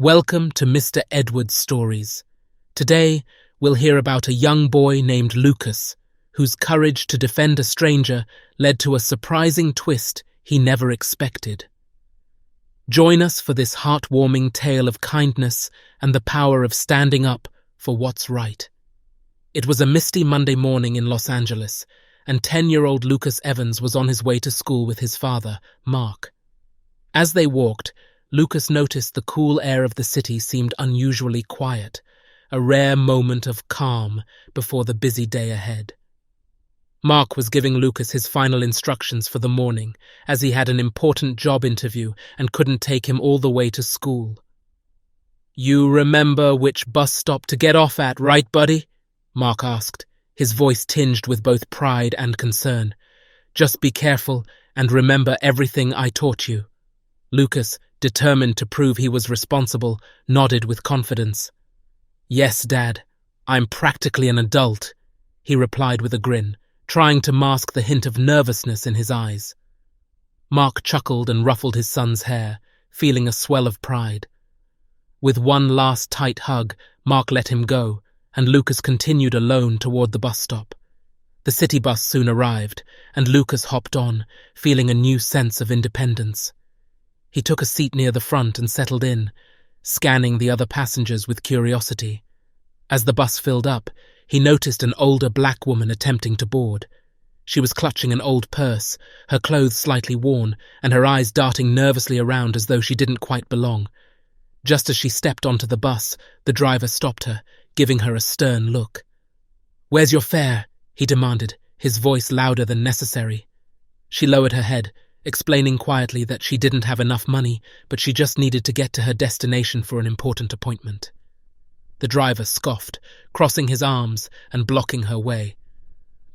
Welcome to Mr. Edward's Stories. Today, we'll hear about a young boy named Lucas, whose courage to defend a stranger led to a surprising twist he never expected. Join us for this heartwarming tale of kindness and the power of standing up for what's right. It was a misty Monday morning in Los Angeles, and 10-year-old Lucas Evans was on his way to school with his father, Mark. As they walked, Lucas noticed the cool air of the city seemed unusually quiet, a rare moment of calm before the busy day ahead. Mark was giving Lucas his final instructions for the morning, as he had an important job interview and couldn't take him all the way to school. "You remember which bus stop to get off at, right, buddy?" Mark asked, his voice tinged with both pride and concern. "Just be careful and remember everything I taught you." Lucas, determined to prove he was responsible, nodded with confidence. "Yes, Dad, I'm practically an adult," he replied with a grin, trying to mask the hint of nervousness in his eyes. Mark chuckled and ruffled his son's hair, feeling a swell of pride. With one last tight hug, Mark let him go, and Lucas continued alone toward the bus stop. The city bus soon arrived, and Lucas hopped on, feeling a new sense of independence. He took a seat near the front and settled in, scanning the other passengers with curiosity. As the bus filled up, he noticed an older black woman attempting to board. She was clutching an old purse, her clothes slightly worn, and her eyes darting nervously around as though she didn't quite belong. Just as she stepped onto the bus, the driver stopped her, giving her a stern look. "Where's your fare?" he demanded, his voice louder than necessary. She lowered her head, explaining quietly that she didn't have enough money, but she just needed to get to her destination for an important appointment. The driver scoffed, crossing his arms and blocking her way.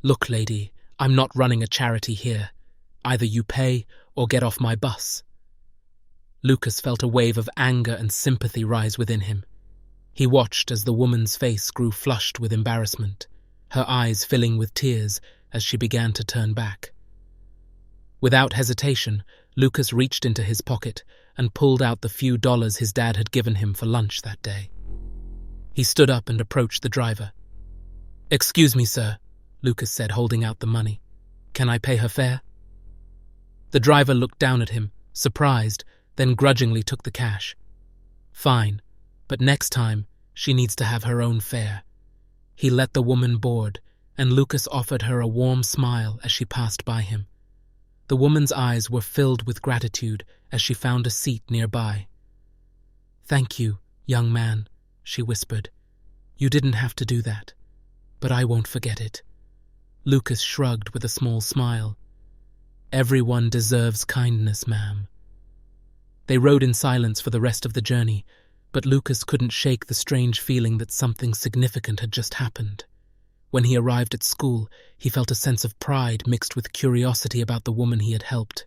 "Look, lady, I'm not running a charity here. Either you pay or get off my bus." Lucas felt a wave of anger and sympathy rise within him. He watched as the woman's face grew flushed with embarrassment, her eyes filling with tears as she began to turn back. Without hesitation, Lucas reached into his pocket and pulled out the few dollars his dad had given him for lunch that day. He stood up and approached the driver. "Excuse me, sir," Lucas said, holding out the money. "Can I pay her fare?" The driver looked down at him, surprised, then grudgingly took the cash. "Fine, but next time she needs to have her own fare." He let the woman board, and Lucas offered her a warm smile as she passed by him. The woman's eyes were filled with gratitude as she found a seat nearby. "Thank you, young man," she whispered. "You didn't have to do that, but I won't forget it." Lucas shrugged with a small smile. "Everyone deserves kindness, ma'am." They rode in silence for the rest of the journey, but Lucas couldn't shake the strange feeling that something significant had just happened. When he arrived at school, he felt a sense of pride mixed with curiosity about the woman he had helped.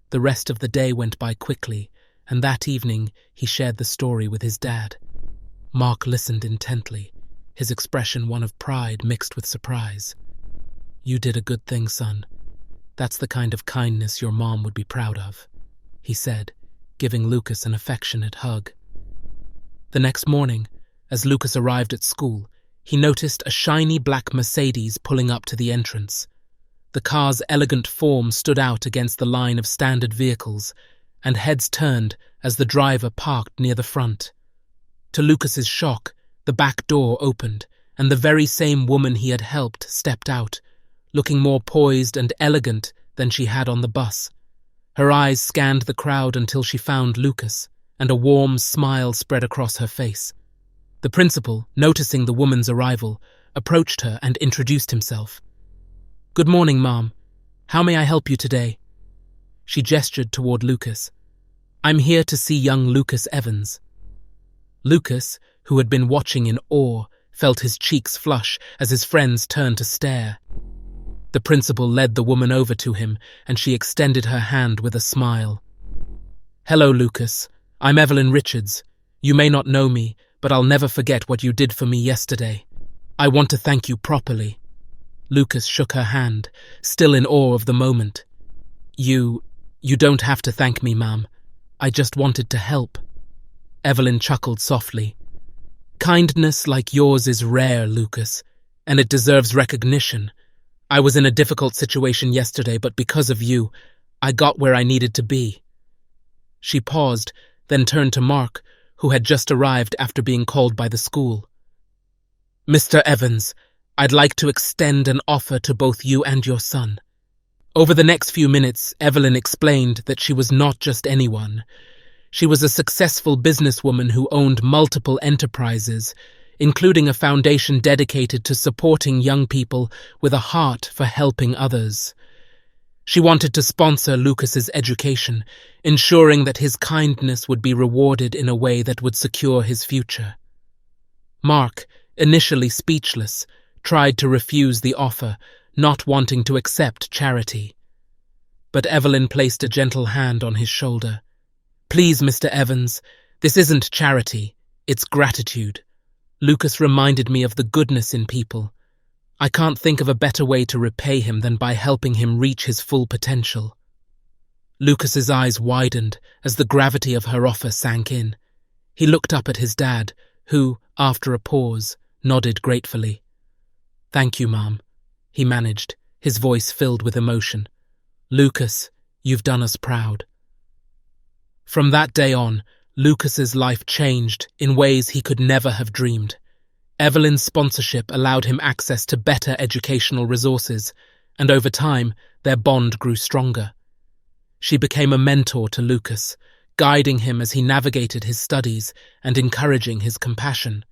The rest of the day went by quickly, and that evening he shared the story with his dad. Mark listened intently, his expression one of pride mixed with surprise. "You did a good thing, son. That's the kind of kindness your mom would be proud of," he said, giving Lucas an affectionate hug. The next morning, as Lucas arrived at school, he noticed a shiny black Mercedes pulling up to the entrance. The car's elegant form stood out against the line of standard vehicles, and heads turned as the driver parked near the front. To Lucas's shock, the back door opened, and the very same woman he had helped stepped out, looking more poised and elegant than she had on the bus. Her eyes scanned the crowd until she found Lucas, and a warm smile spread across her face. The principal, noticing the woman's arrival, approached her and introduced himself. "Good morning, Mom. How may I help you today?" She gestured toward Lucas. "I'm here to see young Lucas Evans." Lucas, who had been watching in awe, felt his cheeks flush as his friends turned to stare. The principal led the woman over to him, and she extended her hand with a smile. "Hello, Lucas. I'm Evelyn Richards. You may not know me, but I'll never forget what you did for me yesterday. I want to thank you properly." Lucas shook her hand, still in awe of the moment. You don't have to thank me, ma'am. I just wanted to help." Evelyn chuckled softly. Kindness like yours is rare, Lucas, and it deserves recognition. I was in a difficult situation yesterday, but because of you, I got where I needed to be. She paused, then turned to Mark, who had just arrived after being called by the school. Mr. Evans, I'd like to extend an offer to both you and your son. Over the next few minutes, Evelyn explained that she was not just anyone. She was a successful businesswoman who owned multiple enterprises, including a foundation dedicated to supporting young people with a heart for helping others. She wanted to sponsor Lucas's education, ensuring that his kindness would be rewarded in a way that would secure his future. Mark, initially speechless, tried to refuse the offer, not wanting to accept charity. But Evelyn placed a gentle hand on his shoulder. Please, Mr. Evans, this isn't charity, it's gratitude. Lucas reminded me of the goodness in people. I can't think of a better way to repay him than by helping him reach his full potential. Lucas's eyes widened as the gravity of her offer sank in. He looked up at his dad, who, after a pause, nodded gratefully. Thank you, Mom, he managed, his voice filled with emotion. Lucas, you've done us proud. From that day on, Lucas's life changed in ways he could never have dreamed. Evelyn's sponsorship allowed him access to better educational resources, and over time, their bond grew stronger. She became a mentor to Lucas, guiding him as he navigated his studies and encouraging his compassion.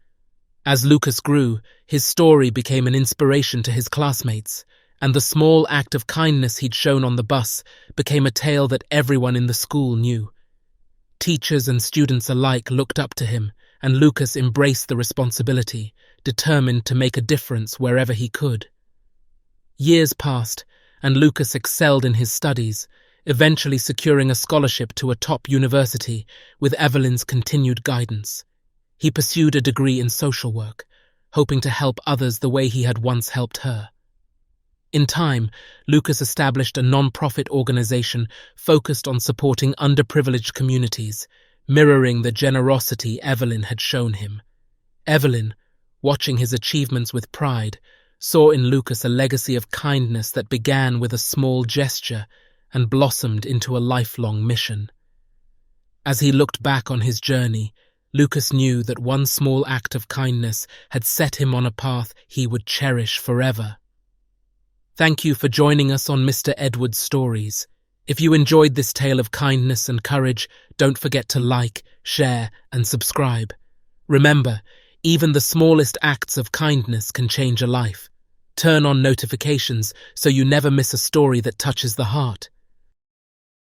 As Lucas grew, his story became an inspiration to his classmates, and the small act of kindness he'd shown on the bus became a tale that everyone in the school knew. Teachers and students alike looked up to him, and Lucas embraced the responsibility, determined to make a difference wherever he could. Years passed, and Lucas excelled in his studies, eventually securing a scholarship to a top university with Evelyn's continued guidance. He pursued a degree in social work, hoping to help others the way he had once helped her. In time, Lucas established a non-profit organization focused on supporting underprivileged communities, mirroring the generosity Evelyn had shown him. Evelyn, watching his achievements with pride, saw in Lucas a legacy of kindness that began with a small gesture and blossomed into a lifelong mission. As he looked back on his journey, Lucas knew that one small act of kindness had set him on a path he would cherish forever. Thank you for joining us on Mr. Edward's Stories. If you enjoyed this tale of kindness and courage, don't forget to like, share, and subscribe. Remember, even the smallest acts of kindness can change a life. Turn on notifications so you never miss a story that touches the heart.